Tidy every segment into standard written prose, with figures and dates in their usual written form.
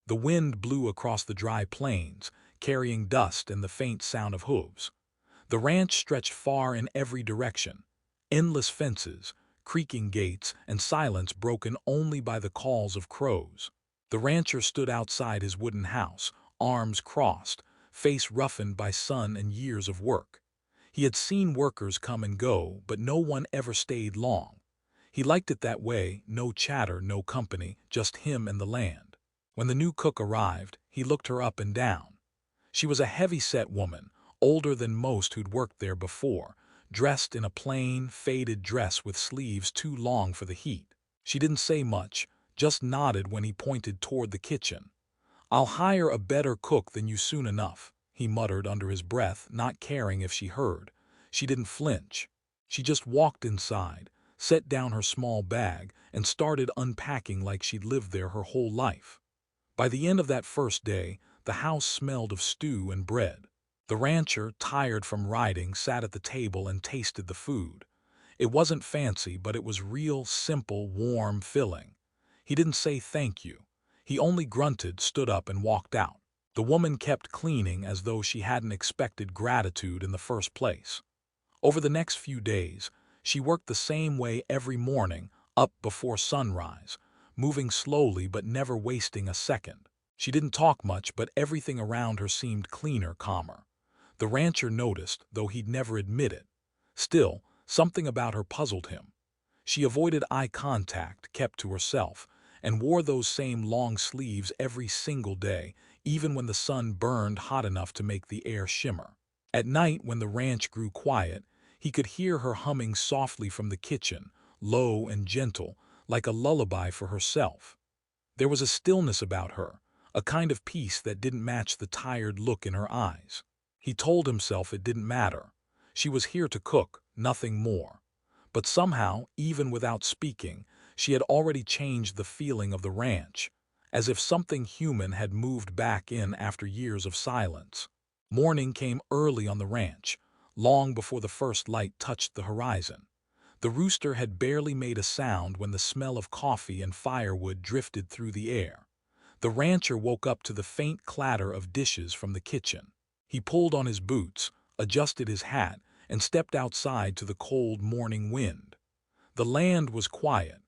The wind blew across the dry plains, carrying dust and the faint sound of hooves. The ranch stretched far in every direction. Endless fences, creaking gates, and silence broken only by the calls of crows. The rancher stood outside his wooden house, arms crossed, face roughened by sun and years of work. He had seen workers come and go, but no one ever stayed long. He liked it that way, no chatter, no company, just him and the land. When the new cook arrived, he looked her up and down. She was a heavy-set woman, older than most who'd worked there before, dressed in a plain, faded dress with sleeves too long for the heat. She didn't say much, just nodded when he pointed toward the kitchen. "I'll hire a better cook than you soon enough," he muttered under his breath, not caring if she heard. She didn't flinch. She just walked inside, set down her small bag, and started unpacking like she'd lived there her whole life. By the end of that first day, the house smelled of stew and bread. The rancher, tired from riding, sat at the table and tasted the food. It wasn't fancy, but it was real, simple, warm, filling. He didn't say thank you. He only grunted, stood up, and walked out. The woman kept cleaning as though she hadn't expected gratitude in the first place. Over the next few days, she worked the same way every morning, up before sunrise, moving slowly but never wasting a second. She didn't talk much, but everything around her seemed cleaner, calmer. The rancher noticed, though he'd never admit it. Still, something about her puzzled him. She avoided eye contact, kept to herself, and wore those same long sleeves every single day, even when the sun burned hot enough to make the air shimmer. At night, when the ranch grew quiet, he could hear her humming softly from the kitchen, low and gentle, like a lullaby for herself. There was a stillness about her, a kind of peace that didn't match the tired look in her eyes. He told himself it didn't matter. She was here to cook, nothing more. But somehow, even without speaking, she had already changed the feeling of the ranch, as if something human had moved back in after years of silence. Morning came early on the ranch, long before the first light touched the horizon. The rooster had barely made a sound when the smell of coffee and firewood drifted through the air. The rancher woke up to the faint clatter of dishes from the kitchen. He pulled on his boots, adjusted his hat, and stepped outside to the cold morning wind. The land was quiet,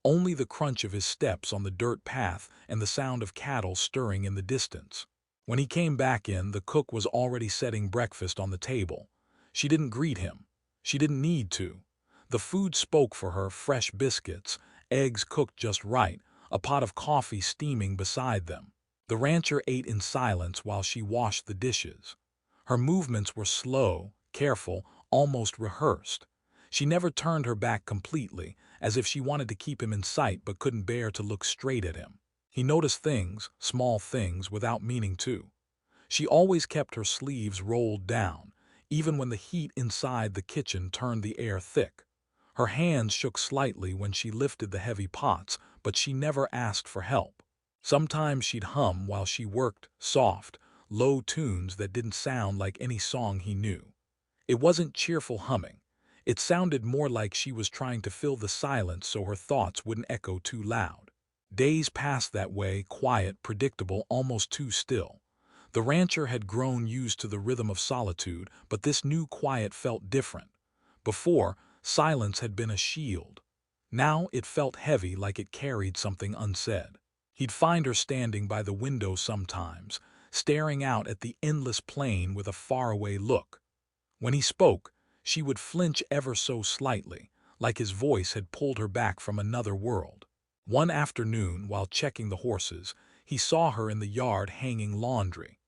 only the crunch of his steps on the dirt path and the sound of cattle stirring in the distance. When he came back in, the cook was already setting breakfast on the table. She didn't greet him. She didn't need to. The food spoke for her: fresh biscuits, eggs cooked just right, a pot of coffee steaming beside them. The rancher ate in silence while she washed the dishes. Her movements were slow, careful, almost rehearsed. She never turned her back completely, as if she wanted to keep him in sight but couldn't bear to look straight at him. He noticed things, small things, without meaning to. She always kept her sleeves rolled down, even when the heat inside the kitchen turned the air thick. Her hands shook slightly when she lifted the heavy pots, but she never asked for help. Sometimes she'd hum while she worked, soft, low tunes that didn't sound like any song he knew. It wasn't cheerful humming. It sounded more like she was trying to fill the silence so her thoughts wouldn't echo too loud. Days passed that way, quiet, predictable, almost too still. The rancher had grown used to the rhythm of solitude, but this new quiet felt different. Before, silence had been a shield. Now it felt heavy, like it carried something unsaid. He'd find her standing by the window sometimes, staring out at the endless plain with a faraway look. When he spoke, she would flinch ever so slightly, like his voice had pulled her back from another world. One afternoon, while checking the horses, he saw her in the yard hanging laundry.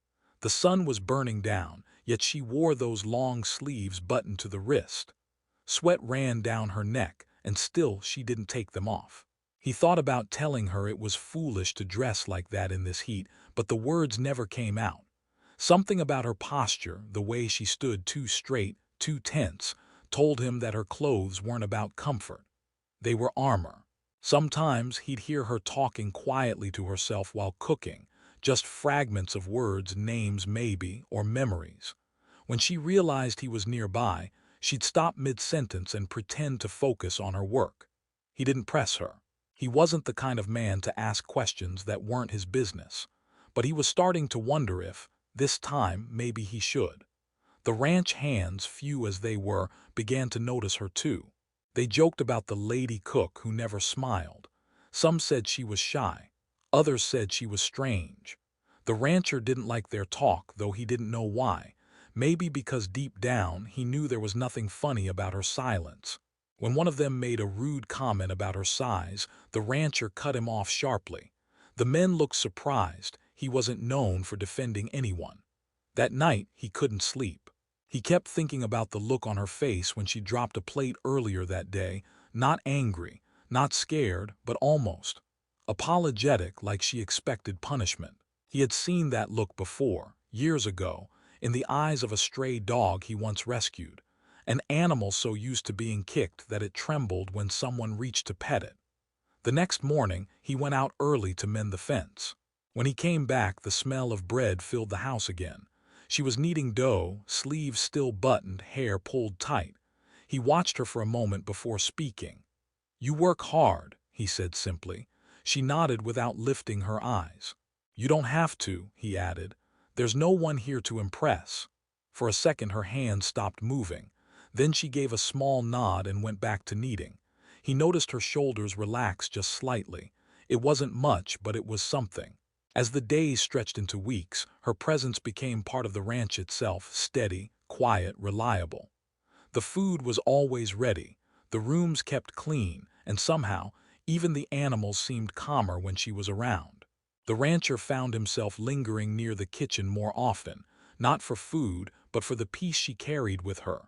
The sun was burning down, yet she wore those long sleeves buttoned to the wrist. Sweat ran down her neck, and still she didn't take them off. He thought about telling her it was foolish to dress like that in this heat, but the words never came out. Something about her posture, the way she stood too straight, too tense, told him that her clothes weren't about comfort. They were armor. Sometimes he'd hear her talking quietly to herself while cooking, just fragments of words, names maybe, or memories. When she realized he was nearby, she'd stop mid-sentence and pretend to focus on her work. He didn't press her. He wasn't the kind of man to ask questions that weren't his business. but he was starting to wonder if, this time, maybe he should. The ranch hands, few as they were, began to notice her too. They joked about the lady cook who never smiled. Some said she was shy. Others said she was strange. The rancher didn't like their talk, though he didn't know why. Maybe because deep down he knew there was nothing funny about her silence. When one of them made a rude comment about her size, the rancher cut him off sharply. The men looked surprised. He wasn't known for defending anyone. That night he couldn't sleep. He kept thinking about the look on her face when she dropped a plate earlier that day, not angry, not scared, but almost apologetic, like she expected punishment. He had seen that look before, years ago, in the eyes of a stray dog he once rescued, an animal so used to being kicked that it trembled when someone reached to pet it. The next morning, he went out early to mend the fence. When he came back, the smell of bread filled the house again. She was kneading dough, sleeves still buttoned, hair pulled tight. He watched her for a moment before speaking. "You work hard," he said simply. She nodded without lifting her eyes. "You don't have to," he added. "There's no one here to impress." For a second her hands stopped moving. Then she gave a small nod and went back to kneading. He noticed her shoulders relax just slightly. It wasn't much, but it was something. As the days stretched into weeks, her presence became part of the ranch itself, steady, quiet, reliable. The food was always ready, the rooms kept clean, and somehow, even the animals seemed calmer when she was around. The rancher found himself lingering near the kitchen more often, not for food, but for the peace she carried with her.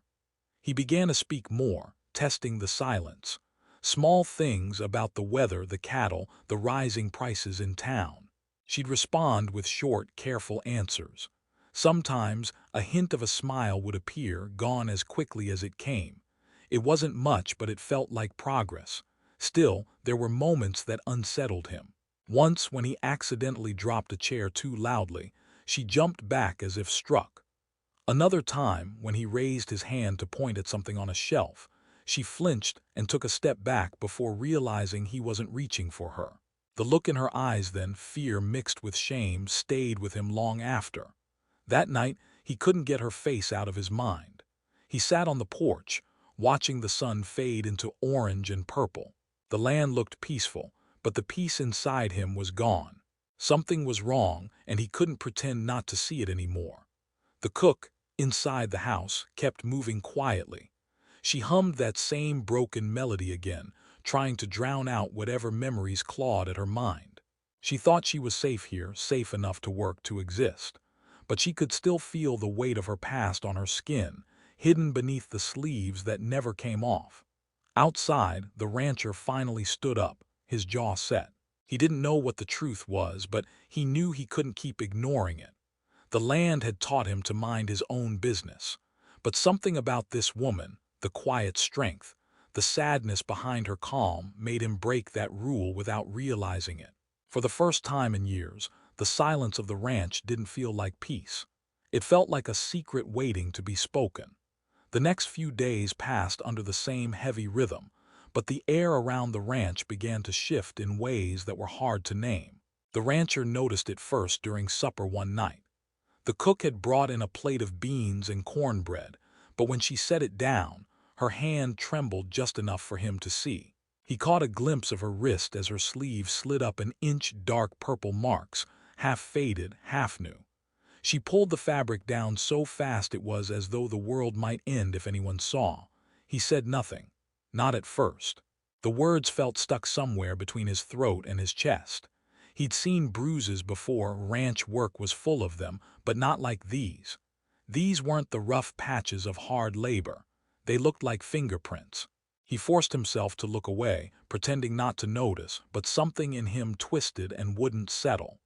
He began to speak more, testing the silence. Small things about the weather, the cattle, the rising prices in town. She'd respond with short, careful answers. Sometimes a hint of a smile would appear, gone as quickly as it came. It wasn't much, but it felt like progress. Still, there were moments that unsettled him. Once, when he accidentally dropped a chair too loudly, she jumped back as if struck. Another time, when he raised his hand to point at something on a shelf, she flinched and took a step back before realizing he wasn't reaching for her. The look in her eyes then, fear mixed with shame, stayed with him long after. That night, he couldn't get her face out of his mind. He sat on the porch, watching the sun fade into orange and purple. The land looked peaceful, but the peace inside him was gone. Something was wrong, and he couldn't pretend not to see it anymore. The cook, inside the house, kept moving quietly. She hummed that same broken melody again, trying to drown out whatever memories clawed at her mind. She thought she was safe here, safe enough to work, to exist. But she could still feel the weight of her past on her skin, hidden beneath the sleeves that never came off. Outside, the rancher finally stood up, his jaw set. He didn't know what the truth was, but he knew he couldn't keep ignoring it. The land had taught him to mind his own business. But something about this woman, the quiet strength, the sadness behind her calm, made him break that rule without realizing it. For the first time in years, the silence of the ranch didn't feel like peace. It felt like a secret waiting to be spoken. The next few days passed under the same heavy rhythm, but the air around the ranch began to shift in ways that were hard to name. The rancher noticed it first during supper one night. The cook had brought in a plate of beans and cornbread, but when she set it down, her hand trembled just enough for him to see. He caught a glimpse of her wrist as her sleeve slid up an inch, dark purple marks, half faded, half new. She pulled the fabric down so fast it was as though the world might end if anyone saw. He said nothing. Not at first. The words felt stuck somewhere between his throat and his chest. He'd seen bruises before, ranch work was full of them, but not like these. These weren't the rough patches of hard labor. They looked like fingerprints. He forced himself to look away, pretending not to notice, but something in him twisted and wouldn't settle.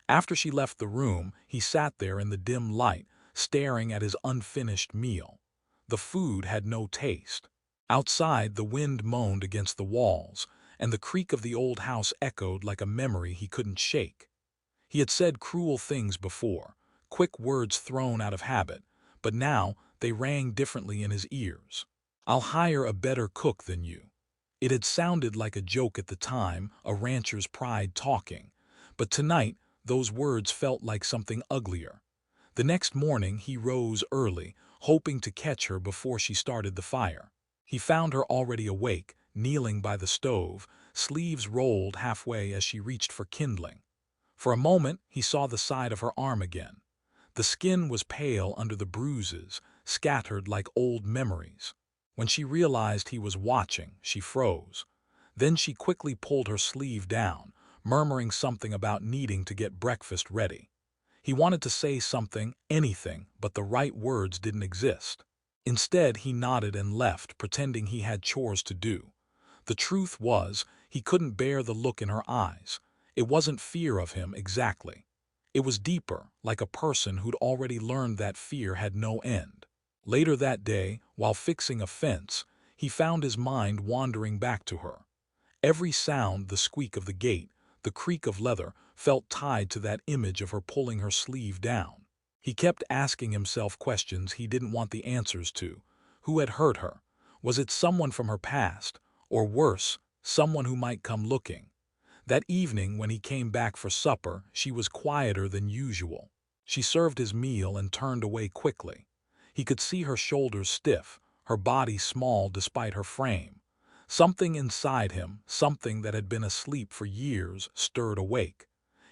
After she left the room, he sat there in the dim light, staring at his unfinished meal. The food had no taste. Outside, the wind moaned against the walls, and the creak of the old house echoed like a memory he couldn't shake. He had said cruel things before, quick words thrown out of habit, but now they rang differently in his ears. "I'll hire a better cook than you." It had sounded like a joke at the time, a rancher's pride talking, but tonight Those words felt like something uglier. The next morning he rose early, hoping to catch her before she started the fire. He found her already awake, kneeling by the stove, sleeves rolled halfway as she reached for kindling. For a moment he saw the side of her arm again. The skin was pale under the bruises, scattered like old memories. When she realized he was watching, she froze. Then she quickly pulled her sleeve down, murmuring something about needing to get breakfast ready. He wanted to say something, anything, but the right words didn't exist. Instead, he nodded and left, pretending he had chores to do. The truth was, he couldn't bear the look in her eyes. It wasn't fear of him exactly. It was deeper, like a person who'd already learned that fear had no end. Later that day, while fixing a fence, he found his mind wandering back to her. Every sound, the squeak of the gate, the creak of leather, felt tied to that image of her pulling her sleeve down. He kept asking himself questions he didn't want the answers to. Who had hurt her? Was it someone from her past? Or worse, someone who might come looking? That evening, when he came back for supper, she was quieter than usual. She served his meal and turned away quickly. He could see her shoulders stiff, her body small despite her frame. Something inside him, something that had been asleep for years, stirred awake.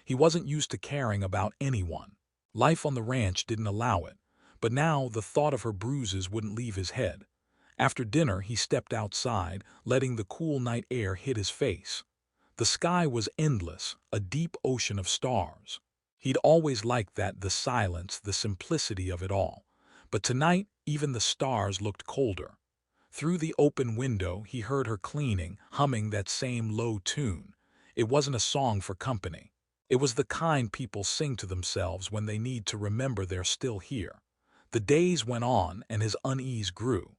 He wasn't used to caring about anyone. Life on the ranch didn't allow it, but now the thought of her bruises wouldn't leave his head. After dinner, he stepped outside, letting the cool night air hit his face. The sky was endless, a deep ocean of stars. He'd always liked that, the silence, the simplicity of it all. But tonight, even the stars looked colder. Through the open window, he heard her cleaning, humming that same low tune. It wasn't a song for company. It was the kind people sing to themselves when they need to remember they're still here. The days went on, and his unease grew.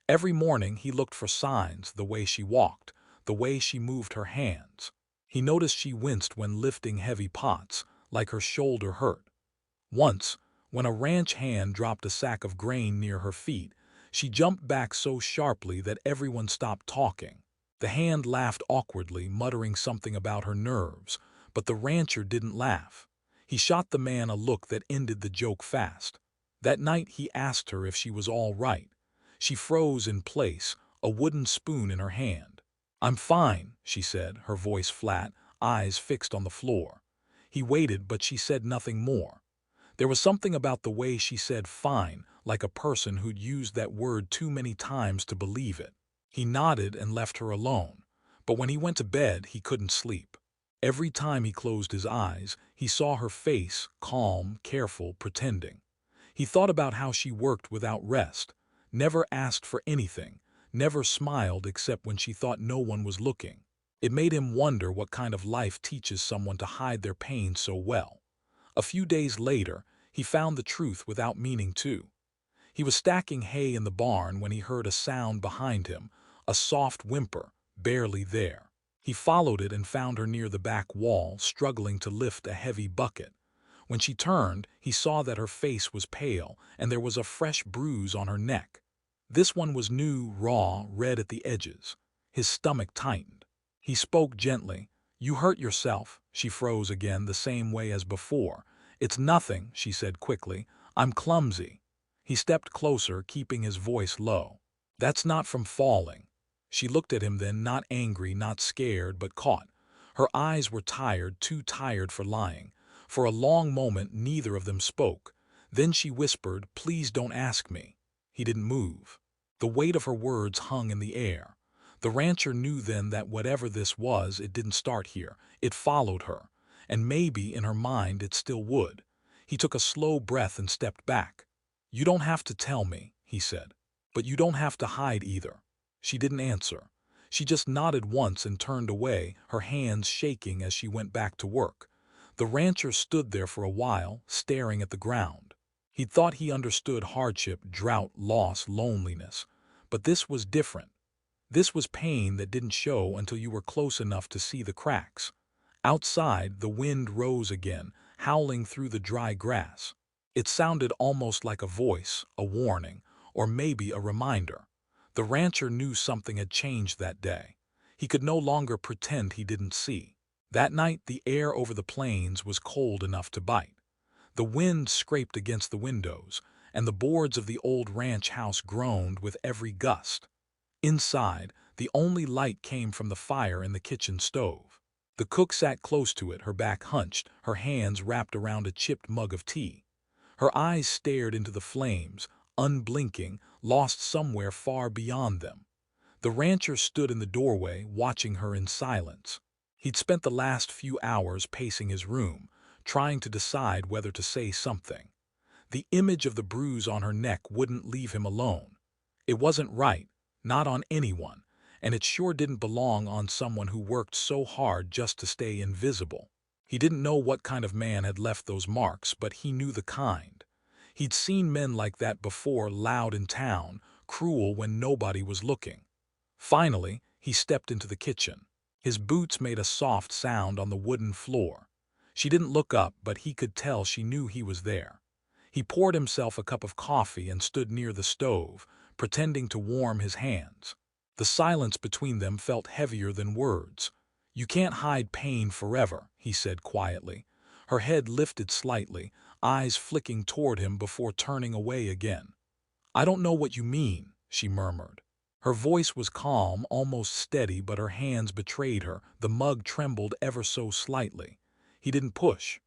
Every morning he looked for signs, the way she walked, the way she moved her hands. He noticed she winced when lifting heavy pots, like her shoulder hurt. Once, when a ranch hand dropped a sack of grain near her feet, she jumped back so sharply that everyone stopped talking. The hand laughed awkwardly, muttering something about her nerves, but the rancher didn't laugh. He shot the man a look that ended the joke fast. That night he asked her if she was all right. She froze in place, a wooden spoon in her hand. "I'm fine," she said, her voice flat, eyes fixed on the floor. He waited, but she said nothing more. There was something about the way she said fine, like a person who'd used that word too many times to believe it. He nodded and left her alone, but when he went to bed, he couldn't sleep. Every time he closed his eyes, he saw her face, calm, careful, pretending. He thought about how she worked without rest, never asked for anything, never smiled except when she thought no one was looking. It made him wonder what kind of life teaches someone to hide their pain so well. A few days later, he found the truth without meaning to. He was stacking hay in the barn when he heard a sound behind him, a soft whimper, barely there. He followed it and found her near the back wall, struggling to lift a heavy bucket. When she turned, he saw that her face was pale and there was a fresh bruise on her neck. This one was new, raw, red at the edges. His stomach tightened. He spoke gently. "You hurt yourself." She froze again, the same way as before. "It's nothing," she said quickly. "I'm clumsy." He stepped closer, keeping his voice low. "That's not from falling." She looked at him then, not angry, not scared, but caught. Her eyes were tired, too tired for lying. For a long moment, neither of them spoke. Then she whispered, "Please don't ask me." He didn't move. The weight of her words hung in the air. The rancher knew then that whatever this was, it didn't start here. It followed her. And maybe, in her mind, it still would. He took a slow breath and stepped back. "You don't have to tell me," he said. "But you don't have to hide either." She didn't answer. She just nodded once and turned away, her hands shaking as she went back to work. The rancher stood there for a while, staring at the ground. He'd thought he understood hardship, drought, loss, loneliness. But this was different. This was pain that didn't show until you were close enough to see the cracks. Outside, the wind rose again, howling through the dry grass. It sounded almost like a voice, a warning, or maybe a reminder. The rancher knew something had changed that day. He could no longer pretend he didn't see. That night, the air over the plains was cold enough to bite. The wind scraped against the windows, and the boards of the old ranch house groaned with every gust. Inside, the only light came from the fire in the kitchen stove. The cook sat close to it, her back hunched, her hands wrapped around a chipped mug of tea. Her eyes stared into the flames, unblinking, lost somewhere far beyond them. The rancher stood in the doorway, watching her in silence. He'd spent the last few hours pacing his room, trying to decide whether to say something. The image of the bruise on her neck wouldn't leave him alone. It wasn't right, not on anyone, and it sure didn't belong on someone who worked so hard just to stay invisible. He didn't know what kind of man had left those marks, but he knew the kind. He'd seen men like that before, loud in town, cruel when nobody was looking. Finally, he stepped into the kitchen. His boots made a soft sound on the wooden floor. She didn't look up, but he could tell she knew he was there. He poured himself a cup of coffee and stood near the stove, pretending to warm his hands. The silence between them felt heavier than words. "You can't hide pain forever," he said quietly. Her head lifted slightly, eyes flicking toward him before turning away again. "I don't know what you mean," she murmured. Her voice was calm, almost steady, but her hands betrayed her. The mug trembled ever so slightly. He didn't push.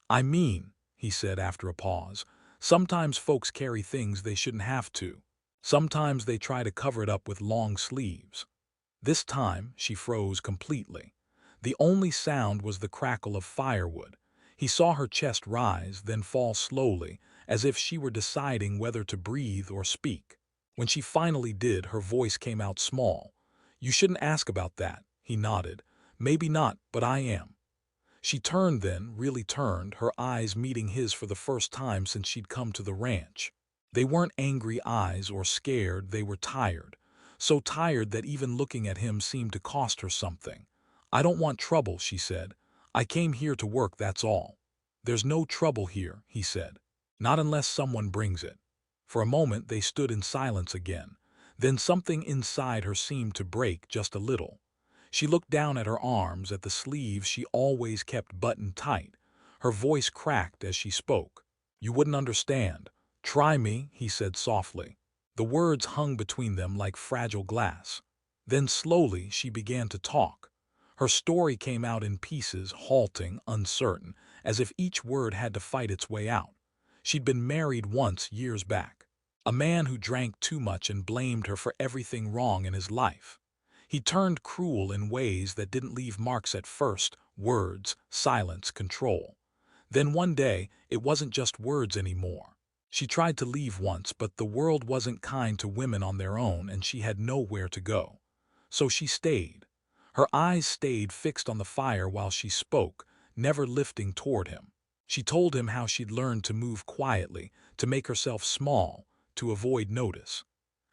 "I mean," he said after a pause, "sometimes folks carry things they shouldn't have to. Sometimes they try to cover it up with long sleeves." This time, she froze completely. The only sound was the crackle of firewood. He saw her chest rise, then fall slowly, as if she were deciding whether to breathe or speak. When she finally did, her voice came out small. "You shouldn't ask about that," he nodded. "Maybe not, but I am." She turned then, really turned, her eyes meeting his for the first time since she'd come to the ranch. They weren't angry eyes or scared, they were tired. So tired that even looking at him seemed to cost her something. "I don't want trouble," she said. "I came here to work, that's all." "There's no trouble here," he said. "Not unless someone brings it." For a moment they stood in silence again. Then something inside her seemed to break just a little. She looked down at her arms, at the sleeves she always kept buttoned tight. Her voice cracked as she spoke. "You wouldn't understand. Try me," he said softly. The words hung between them like fragile glass. Then slowly she began to talk. Her story came out in pieces, halting, uncertain, as if each word had to fight its way out. She'd been married once years back. A man who drank too much and blamed her for everything wrong in his life. He turned cruel in ways that didn't leave marks at first: words, silence, control. Then one day, it wasn't just words anymore. She tried to leave once, but the world wasn't kind to women on their own, and she had nowhere to go. So she stayed. Her eyes stayed fixed on the fire while she spoke, never lifting toward him. She told him how she'd learned to move quietly, to make herself small, to avoid notice.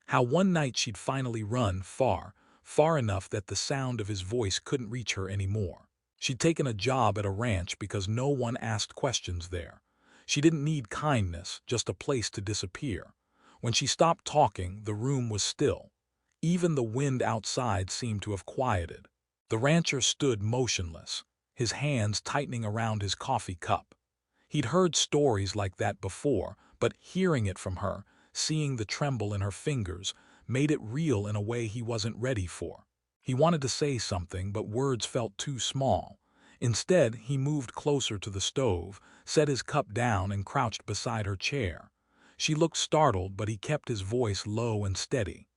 How one night she'd finally run far, far enough that the sound of his voice couldn't reach her anymore. She'd taken a job at a ranch because no one asked questions there. She didn't need kindness, just a place to disappear. When she stopped talking, the room was still. Even the wind outside seemed to have quieted. The rancher stood motionless, his hands tightening around his coffee cup. He'd heard stories like that before, but hearing it from her, seeing the tremble in her fingers, made it real in a way he wasn't ready for. He wanted to say something, but words felt too small. Instead, he moved closer to the stove, set his cup down, and crouched beside her chair. She looked startled, but he kept his voice low and steady.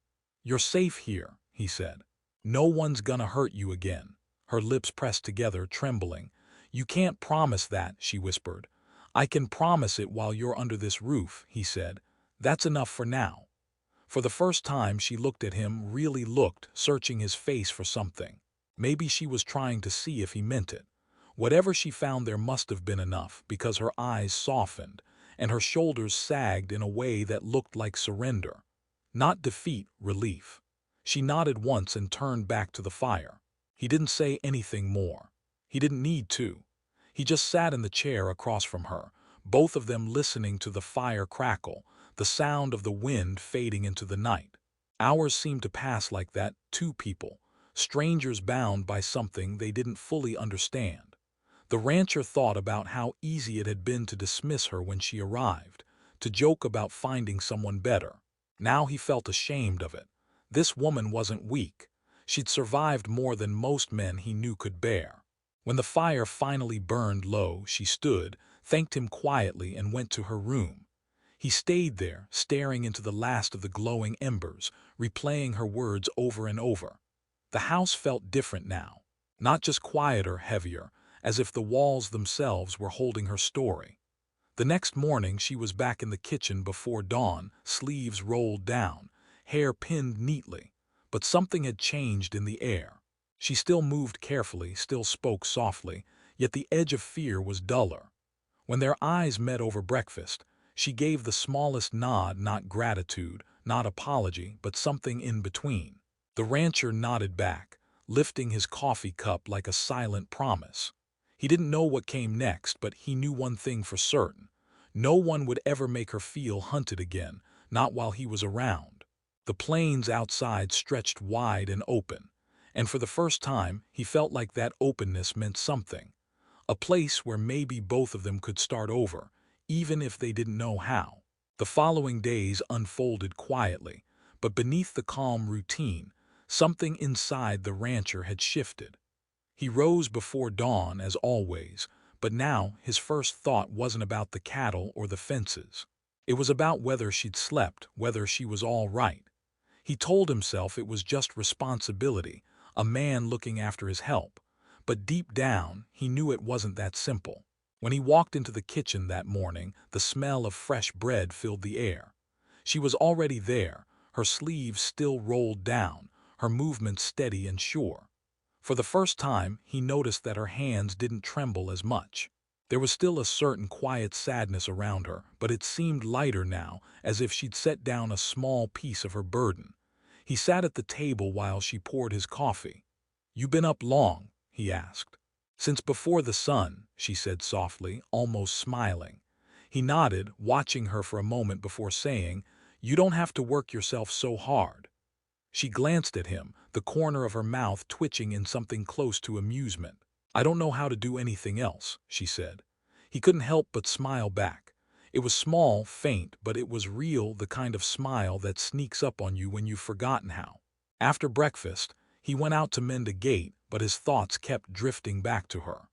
"You're safe here," he said. "No one's gonna hurt you again." Her lips pressed together, trembling. "You can't promise that," she whispered. "I can promise it while you're under this roof," he said. "That's enough for now." For the first time she looked at him, really looked, searching his face for something. Maybe she was trying to see if he meant it. Whatever she found there must have been enough, because her eyes softened, and her shoulders sagged in a way that looked like surrender. Not defeat, relief. She nodded once and turned back to the fire. He didn't say anything more. He didn't need to. He just sat in the chair across from her, both of them listening to the fire crackle, the sound of the wind fading into the night. Hours seemed to pass like that, two people, strangers bound by something they didn't fully understand. The rancher thought about how easy it had been to dismiss her when she arrived, to joke about finding someone better. Now he felt ashamed of it. This woman wasn't weak. She'd survived more than most men he knew could bear. When the fire finally burned low, she stood, thanked him quietly, and went to her room. He stayed there, staring into the last of the glowing embers, replaying her words over and over. The house felt different now. Not just quieter, heavier, as if the walls themselves were holding her story. The next morning she was back in the kitchen before dawn, sleeves rolled down, hair pinned neatly. But something had changed in the air. She still moved carefully, still spoke softly, yet the edge of fear was duller. When their eyes met over breakfast, she gave the smallest nod, not gratitude, not apology, but something in between. The rancher nodded back, lifting his coffee cup like a silent promise. He didn't know what came next, but he knew one thing for certain. No one would ever make her feel hunted again, not while he was around. The plains outside stretched wide and open, and for the first time he felt like that openness meant something. A place where maybe both of them could start over, even if they didn't know how. The following days unfolded quietly, but beneath the calm routine, something inside the rancher had shifted. He rose before dawn as always, but now his first thought wasn't about the cattle or the fences. It was about whether she'd slept, whether she was all right. He told himself it was just responsibility, a man looking after his help. But deep down, he knew it wasn't that simple. When he walked into the kitchen that morning, the smell of fresh bread filled the air. She was already there, her sleeves still rolled down, her movements steady and sure. For the first time, he noticed that her hands didn't tremble as much. There was still a certain quiet sadness around her, but it seemed lighter now, as if she'd set down a small piece of her burden. He sat at the table while she poured his coffee. "You been up long?" he asked. "Since before the sun," she said softly, almost smiling. He nodded, watching her for a moment before saying, "You don't have to work yourself so hard." She glanced at him, the corner of her mouth twitching in something close to amusement. "I don't know how to do anything else," she said. He couldn't help but smile back. It was small, faint, but it was real, the kind of smile that sneaks up on you when you've forgotten how. After breakfast, he went out to mend a gate, but his thoughts kept drifting back to her.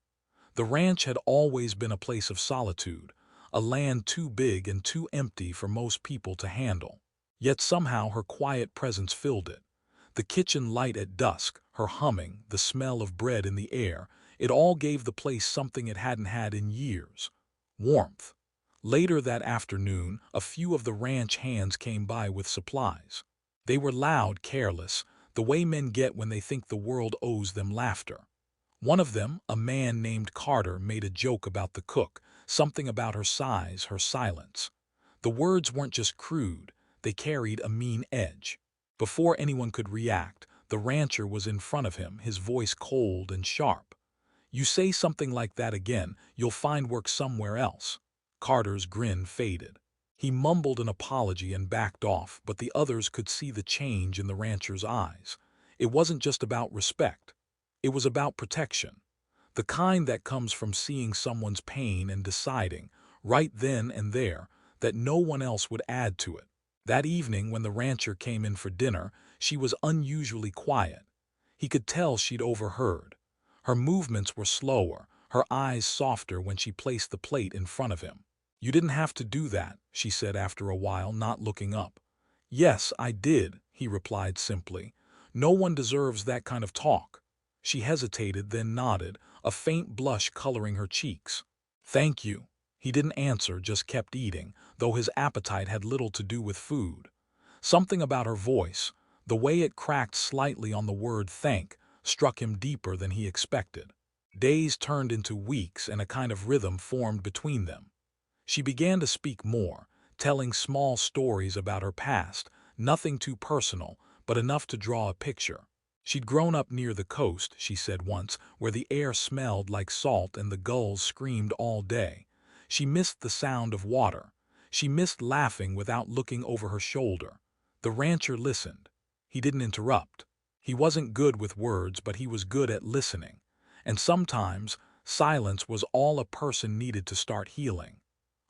The ranch had always been a place of solitude, a land too big and too empty for most people to handle. Yet somehow her quiet presence filled it. The kitchen light at dusk, her humming, the smell of bread in the air, it all gave the place something it hadn't had in years: warmth. Later that afternoon, a few of the ranch hands came by with supplies. They were loud, careless, the way men get when they think the world owes them laughter. One of them, a man named Carter, made a joke about the cook, something about her size, her silence. The words weren't just crude, they carried a mean edge. Before anyone could react, the rancher was in front of him, his voice cold and sharp. "You say something like that again, you'll find work somewhere else." Carter's grin faded. He mumbled an apology and backed off, but the others could see the change in the rancher's eyes. It wasn't just about respect. It was about protection. The kind that comes from seeing someone's pain and deciding, right then and there, that no one else would add to it. That evening, when the rancher came in for dinner, she was unusually quiet. He could tell she'd overheard. Her movements were slower, her eyes softer when she placed the plate in front of him. "You didn't have to do that," she said after a while, not looking up. "Yes, I did," he replied simply. "No one deserves that kind of talk." She hesitated, then nodded, a faint blush coloring her cheeks. "Thank you." He didn't answer, just kept eating, though his appetite had little to do with food. Something about her voice, the way it cracked slightly on the word thank, struck him deeper than he expected. Days turned into weeks, and a kind of rhythm formed between them. She began to speak more, telling small stories about her past, nothing too personal, but enough to draw a picture. She'd grown up near the coast, she said once, where the air smelled like salt and the gulls screamed all day. She missed the sound of water. She missed laughing without looking over her shoulder. The rancher listened. He didn't interrupt. He wasn't good with words, but he was good at listening. And sometimes, silence was all a person needed to start healing.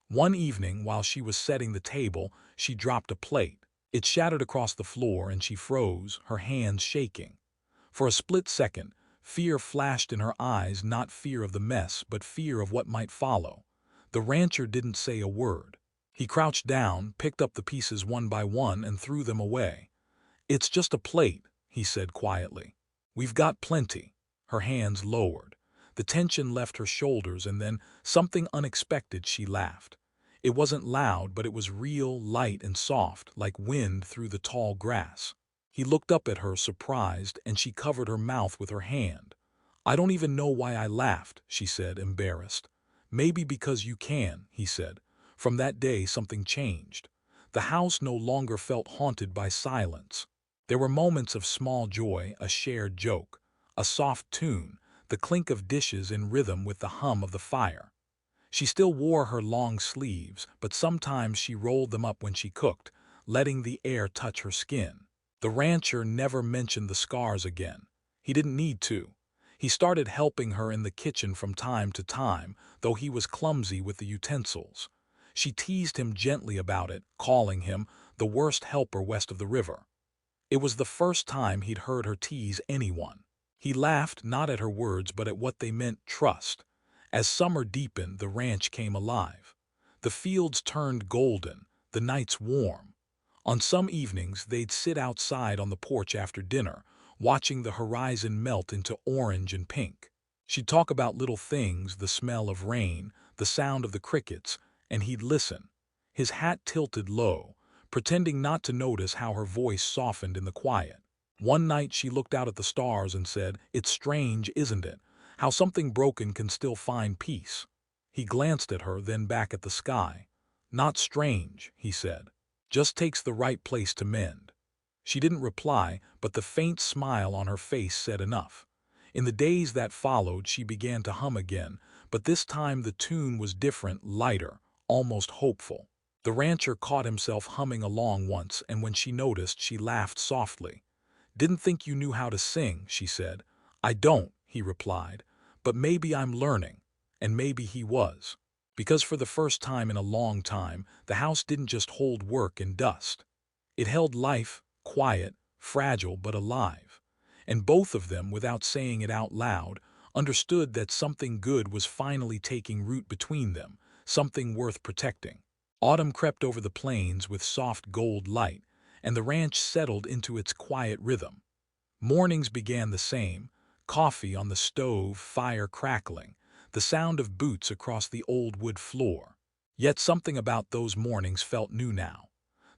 One evening, while she was setting the table, she dropped a plate. It shattered across the floor and she froze, her hands shaking. For a split second, fear flashed in her eyes, not fear of the mess, but fear of what might follow. The rancher didn't say a word. He crouched down, picked up the pieces one by one, and threw them away. "It's just a plate," he said quietly. "We've got plenty." Her hands lowered. The tension left her shoulders, and then, something unexpected, she laughed. It wasn't loud, but it was real, light and soft, like wind through the tall grass. He looked up at her, surprised, and she covered her mouth with her hand. "I don't even know why I laughed," she said, embarrassed. "Maybe because you can," he said. From that day something changed. The house no longer felt haunted by silence. There were moments of small joy, a shared joke, a soft tune, the clink of dishes in rhythm with the hum of the fire. She still wore her long sleeves, but sometimes she rolled them up when she cooked, letting the air touch her skin. The rancher never mentioned the scars again. He didn't need to. He started helping her in the kitchen from time to time, though he was clumsy with the utensils. She teased him gently about it, calling him the worst helper west of the river. It was the first time he'd heard her tease anyone. He laughed, not at her words, but at what they meant: trust. As summer deepened, the ranch came alive. The fields turned golden, the nights warm. On some evenings, they'd sit outside on the porch after dinner, watching the horizon melt into orange and pink. She'd talk about little things, the smell of rain, the sound of the crickets, and he'd listen. His hat tilted low, pretending not to notice how her voice softened in the quiet. One night she looked out at the stars and said, "It's strange, isn't it, how something broken can still find peace?" He glanced at her, then back at the sky. "Not strange," he said. "Just takes the right place to mend." She didn't reply, but the faint smile on her face said enough. In the days that followed, she began to hum again, but this time the tune was different, lighter, almost hopeful. The rancher caught himself humming along once, and when she noticed, she laughed softly. "Didn't think you knew how to sing," she said. "I don't," he replied, "but maybe I'm learning." And maybe he was. Because for the first time in a long time, the house didn't just hold work and dust. It held life, quiet, fragile, but alive. And both of them, without saying it out loud, understood that something good was finally taking root between them, something worth protecting. Autumn crept over the plains with soft gold light, and the ranch settled into its quiet rhythm. Mornings began the same: coffee on the stove, fire crackling, the sound of boots across the old wood floor. Yet something about those mornings felt new now.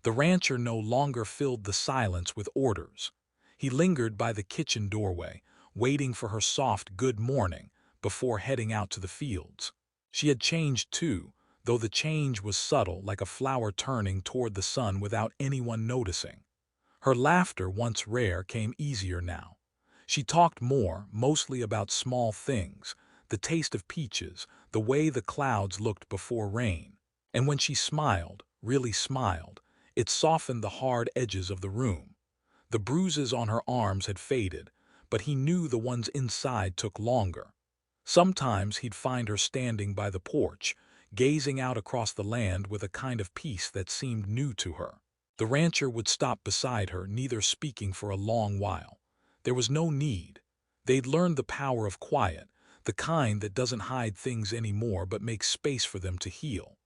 The rancher no longer filled the silence with orders. He lingered by the kitchen doorway, waiting for her soft "good morning" before heading out to the fields. She had changed too, though the change was subtle, like a flower turning toward the sun without anyone noticing. Her laughter, once rare, came easier now. She talked more, mostly about small things, the taste of peaches, the way the clouds looked before rain. And when she smiled, really smiled, it softened the hard edges of the room. The bruises on her arms had faded, but he knew the ones inside took longer. Sometimes he'd find her standing by the porch, gazing out across the land with a kind of peace that seemed new to her. The rancher would stop beside her, neither speaking for a long while. There was no need. They'd learned the power of quiet, the kind that doesn't hide things anymore but makes space for them to heal.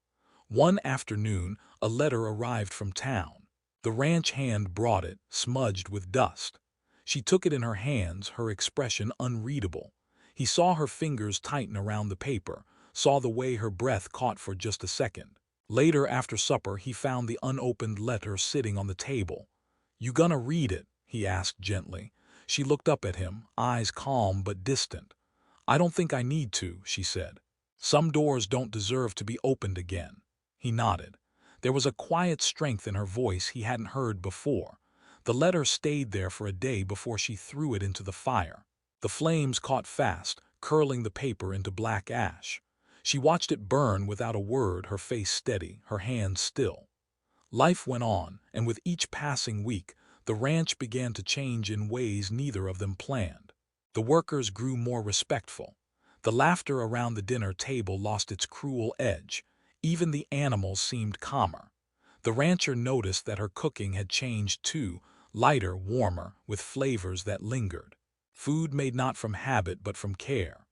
One afternoon, a letter arrived from town. The ranch hand brought it, smudged with dust. She took it in her hands, her expression unreadable. He saw her fingers tighten around the paper, saw the way her breath caught for just a second. Later, after supper, he found the unopened letter sitting on the table. "You gonna read it?" he asked gently. She looked up at him, eyes calm but distant. "I don't think I need to," she said. "Some doors don't deserve to be opened again." He nodded. There was a quiet strength in her voice he hadn't heard before. The letter stayed there for a day before she threw it into the fire. The flames caught fast, curling the paper into black ash. She watched it burn without a word, her face steady, her hands still. Life went on, and with each passing week, The ranch began to change in ways neither of them planned. The workers grew more respectful. The laughter around the dinner table lost its cruel edge. Even the animals seemed calmer. The rancher noticed that her cooking had changed too, lighter, warmer, with flavors that lingered. Food made not from habit but from care.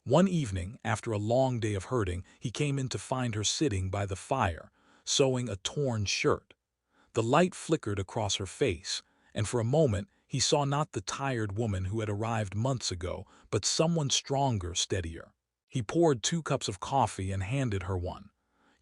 One evening, after a long day of herding, he came in to find her sitting by the fire, sewing a torn shirt. The light flickered across her face, and for a moment he saw not the tired woman who had arrived months ago, but someone stronger, steadier. He poured 2 cups of coffee and handed her one.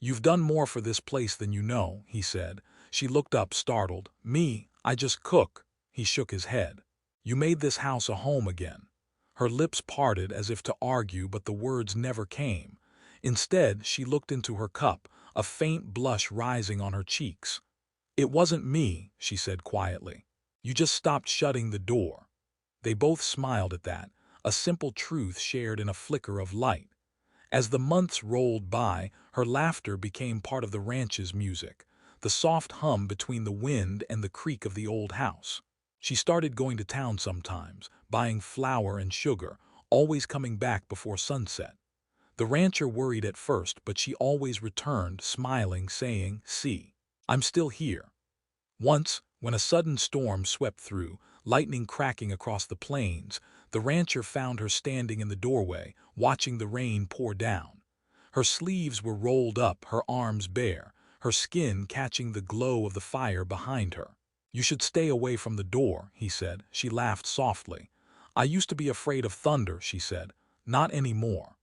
"You've done more for this place than you know," he said. She looked up, startled. "Me? I just cook." He shook his head. "You made this house a home again." Her lips parted as if to argue, but the words never came. Instead, she looked into her cup, a faint blush rising on her cheeks. "It wasn't me," she said quietly. "You just stopped shutting the door." They both smiled at that, a simple truth shared in a flicker of light. As the months rolled by, her laughter became part of the ranch's music, the soft hum between the wind and the creak of the old house. She started going to town sometimes, buying flour and sugar, always coming back before sunset. The rancher worried at first, but she always returned, smiling, saying, "See, I'm still here." Once, when a sudden storm swept through, lightning cracking across the plains, the rancher found her standing in the doorway, watching the rain pour down. Her sleeves were rolled up, her arms bare, her skin catching the glow of the fire behind her. "You should stay away from the door," he said. She laughed softly. "I used to be afraid of thunder," she said. "Not anymore."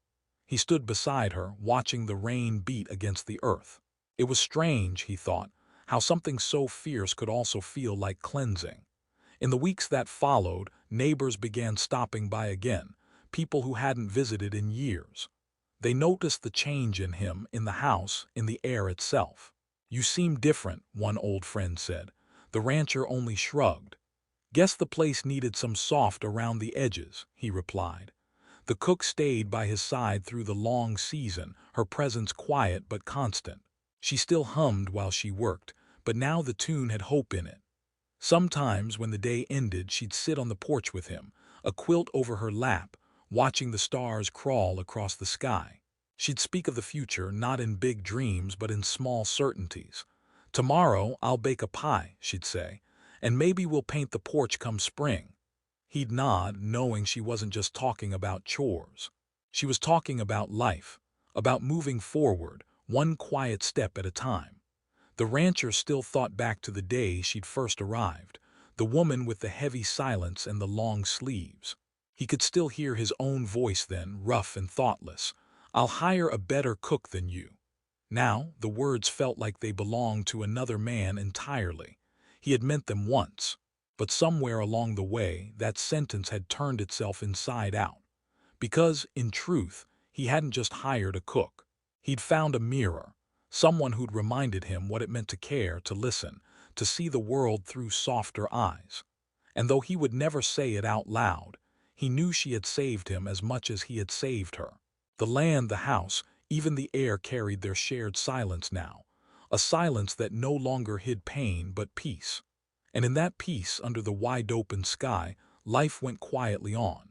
He stood beside her, watching the rain beat against the earth. It was strange, he thought, how something so fierce could also feel like cleansing. In the weeks that followed, neighbors began stopping by again, people who hadn't visited in years. They noticed the change in him, in the house, in the air itself. "You seem different," one old friend said. The rancher only shrugged. "Guess the place needed some soft around the edges," he replied. The cook stayed by his side through the long season, her presence quiet but constant. She still hummed while she worked, but now the tune had hope in it. Sometimes, when the day ended, she'd sit on the porch with him, a quilt over her lap, watching the stars crawl across the sky. She'd speak of the future, not in big dreams, but in small certainties. "Tomorrow I'll bake a pie," she'd say, "and maybe we'll paint the porch come spring." He'd nod, knowing she wasn't just talking about chores. She was talking about life, about moving forward, one quiet step at a time. The rancher still thought back to the day she'd first arrived, the woman with the heavy silence and the long sleeves. He could still hear his own voice then, rough and thoughtless. "I'll hire a better cook than you." Now, the words felt like they belonged to another man entirely. He had meant them once, but somewhere along the way, that sentence had turned itself inside out. Because, in truth, he hadn't just hired a cook. He'd found a mirror, someone who'd reminded him what it meant to care, to listen, to see the world through softer eyes. And though he would never say it out loud, he knew she had saved him as much as he had saved her. The land, the house, even the air carried their shared silence now, a silence that no longer hid pain but peace. And in that peace, under the wide-open sky, life went quietly on.